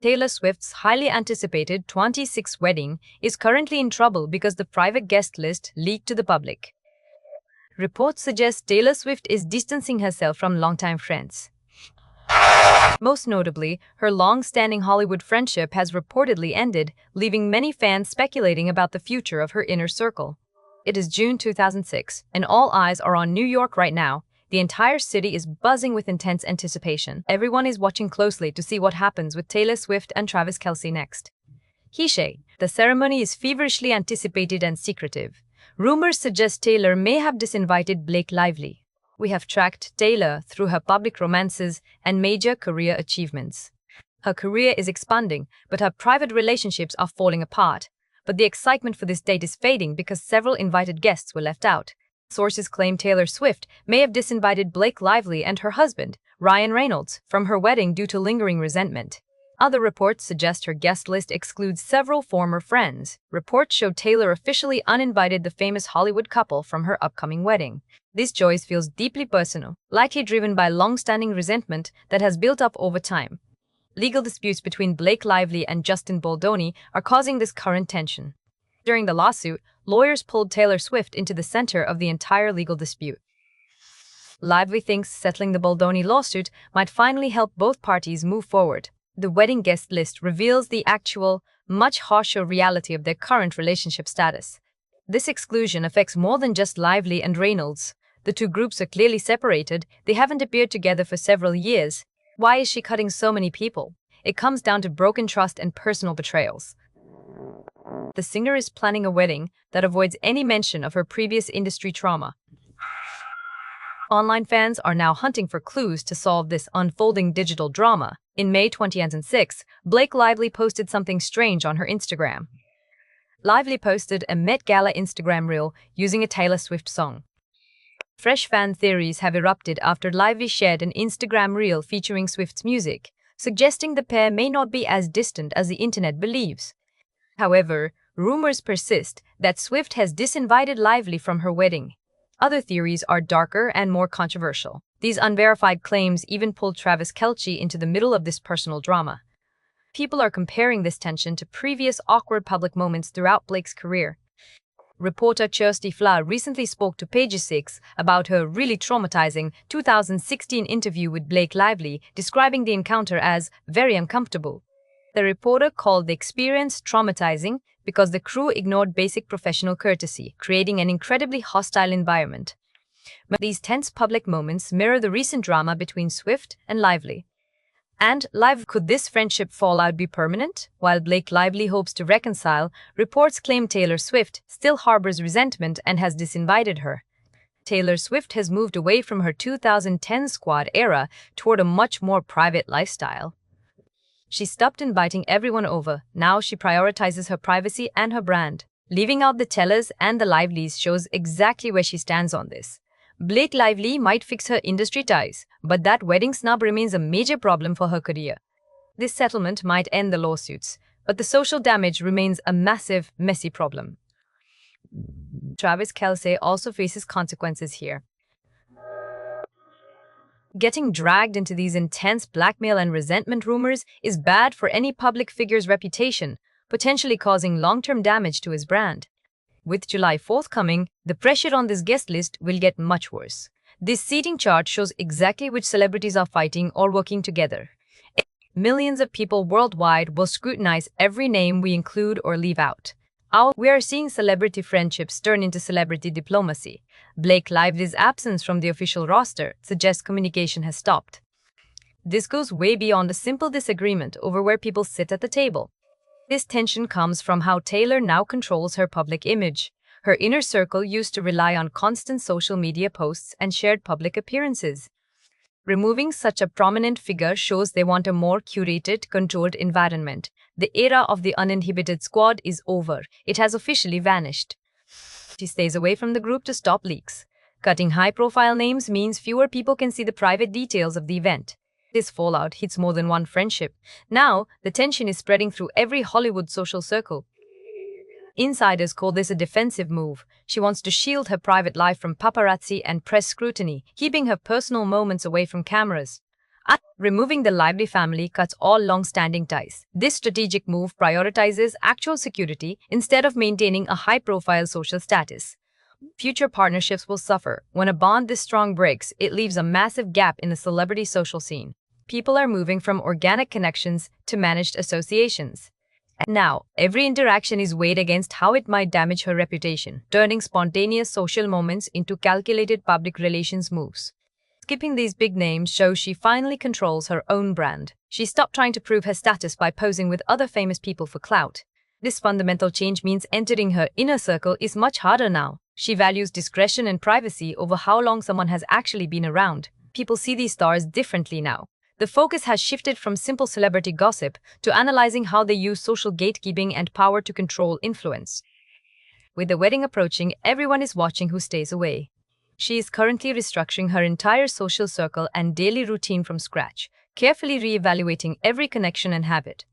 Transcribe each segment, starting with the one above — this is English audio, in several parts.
Taylor Swift's highly anticipated 26th wedding is currently in trouble because the private guest list leaked to the public. Reports suggest Taylor Swift is distancing herself from longtime friends. Most notably, her long-standing Hollywood friendship has reportedly ended, leaving many fans speculating about the future of her inner circle. It is June 2006, and all eyes are on New York right now. The entire city is buzzing with intense anticipation. Everyone is watching closely to see what happens with Taylor Swift and Travis Kelce next. The ceremony is feverishly anticipated and secretive. Rumors suggest Taylor may have disinvited Blake Lively. We have tracked Taylor through her public romances and major career achievements. Her career is expanding, but her private relationships are falling apart. But the excitement for this date is fading because several invited guests were left out. Sources claim Taylor Swift may have disinvited Blake Lively and her husband, Reynolds, from her wedding due to lingering resentment. Other reports suggest her guest list excludes several former friends. Reports show Taylor officially uninvited the famous Hollywood couple from her upcoming wedding. This choice feels deeply personal, likely driven by long-standing resentment that has built up over time. Legal disputes between Blake Lively and Justin Baldoni are causing this current tension. During the lawsuit, lawyers pulled Taylor Swift into the center of the entire legal dispute. Lively thinks settling the Baldoni lawsuit might finally help both parties move forward. The wedding guest list reveals the actual, much harsher reality of their current relationship status. This exclusion affects more than just Lively and Reynolds. The two groups are clearly separated. They haven't appeared together for several years. Why is she cutting so many people? It comes down to broken trust and personal betrayals. The singer is planning a wedding that avoids any mention of her previous industry trauma. Online fans are now hunting for clues to solve this unfolding digital drama. In May 2006, Blake Lively posted something strange on her Instagram. Lively posted a Met Gala Instagram reel using a Taylor Swift song. Fresh fan theories have erupted after Lively shared an Instagram reel featuring Swift's music, suggesting the pair may not be as distant as the internet believes. However, rumors persist that Swift has disinvited Lively from her wedding. Other theories are darker and more controversial. These unverified claims even pulled Travis Kelce into the middle of this personal drama. People are comparing this tension to previous awkward public moments throughout Blake's career. Reporter Kirsty Fla recently spoke to Page Six about her really traumatizing 2016 interview with Blake Lively, describing the encounter as very uncomfortable. The reporter called the experience traumatizing because the crew ignored basic professional courtesy, creating an incredibly hostile environment. These tense public moments mirror the recent drama between Swift and Lively. And could this friendship fallout be permanent? While Blake Lively hopes to reconcile, reports claim Taylor Swift still harbors resentment and has disinvited her. Taylor Swift has moved away from her 2010 squad era toward a much more private lifestyle. She stopped inviting everyone over. Now she prioritizes her privacy and her brand. Leaving out the Tellers and the Livelies shows exactly where she stands on this. Blake Lively might fix her industry ties, but that wedding snub remains a major problem for her career. This settlement might end the lawsuits, but the social damage remains a massive, messy problem. Travis Kelce also faces consequences here. Getting dragged into these intense blackmail and resentment rumors is bad for any public figure's reputation, potentially causing long-term damage to his brand. With July 4th coming, the pressure on this guest list will get much worse. This seating chart shows exactly which celebrities are fighting or working together. Millions of people worldwide will scrutinize every name we include or leave out. We are seeing celebrity friendships turn into celebrity diplomacy. Blake Lively's absence from the official roster suggests communication has stopped. This goes way beyond a simple disagreement over where people sit at the table. This tension comes from how Taylor now controls her public image. Her inner circle used to rely on constant social media posts and shared public appearances. Removing such a prominent figure shows they want a more curated, controlled environment. The era of the uninhibited squad is over. It has officially vanished. She stays away from the group to stop leaks. Cutting high-profile names means fewer people can see the private details of the event. This fallout hits more than one friendship. Now, the tension is spreading through every Hollywood social circle. Insiders call this a defensive move. She wants to shield her private life from paparazzi and press scrutiny, keeping her personal moments away from cameras. Removing the Lively family cuts all long-standing ties. This strategic move prioritizes actual security instead of maintaining a high-profile social status. Future partnerships will suffer. When a bond this strong breaks, it leaves a massive gap in the celebrity social scene. People are moving from organic connections to managed associations. Now, every interaction is weighed against how it might damage her reputation, turning spontaneous social moments into calculated public relations moves. Skipping these big names shows she finally controls her own brand. She stopped trying to prove her status by posing with other famous people for clout. This fundamental change means entering her inner circle is much harder now. She values discretion and privacy over how long someone has actually been around. People see these stars differently now. The focus has shifted from simple celebrity gossip to analyzing how they use social gatekeeping and power to control influence. With the wedding approaching, everyone is watching who stays away. She is currently restructuring her entire social circle and daily routine from scratch, carefully re-evaluating every connection and habit.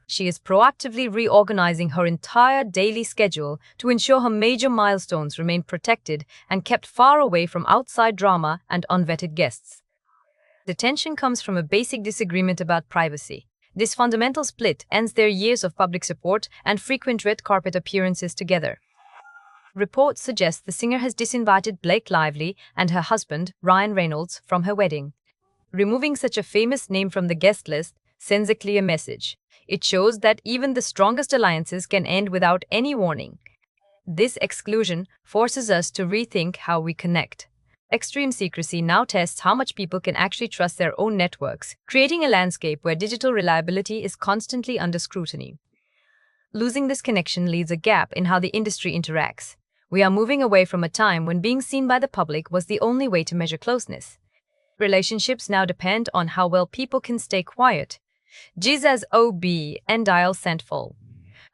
She is proactively reorganizing her entire daily schedule to ensure her major milestones remain protected and kept far away from outside drama and unvetted guests. The tension comes from a basic disagreement about privacy. This fundamental split ends their years of public support and frequent red carpet appearances together. Reports suggest the singer has disinvited Blake Lively and her husband, Reynolds, from her wedding. Removing such a famous name from the guest list sends a clear message. It shows that even the strongest alliances can end without any warning. This exclusion forces us to rethink how we connect. Extreme secrecy now tests how much people can actually trust their own networks, creating a landscape where digital reliability is constantly under scrutiny. Losing this connection leaves a gap in how the industry interacts. We are moving away from a time when being seen by the public was the only way to measure closeness. Relationships now depend on how well people can stay quiet. Jesus OB and dial sentful.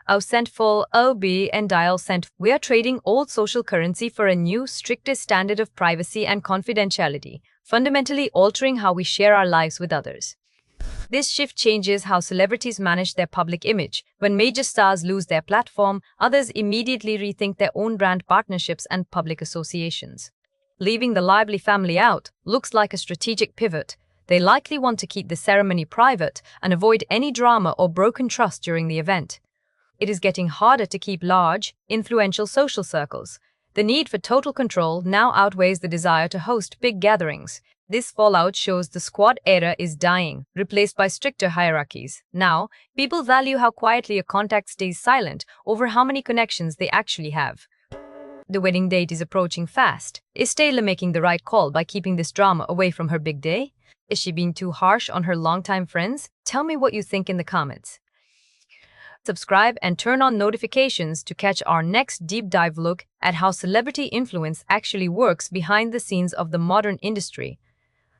Sentful OB and dial sent. We are trading old social currency for a new, strictest standard of privacy and confidentiality, fundamentally altering how we share our lives with others. This shift changes how celebrities manage their public image. When major stars lose their platform, others immediately rethink their own brand partnerships and public associations. Leaving the Lively family out looks like a strategic pivot. They likely want to keep the ceremony private and avoid any drama or broken trust during the event. It is getting harder to keep large, influential social circles. The need for total control now outweighs the desire to host big gatherings. This fallout shows the squad era is dying, replaced by stricter hierarchies. Now, people value how quietly a contact stays silent over how many connections they actually have. The wedding date is approaching fast. Is Taylor making the right call by keeping this drama away from her big day? Is she being too harsh on her longtime friends? Tell me what you think in the comments. Subscribe and turn on notifications to catch our next deep dive look at how celebrity influence actually works behind the scenes of the modern industry.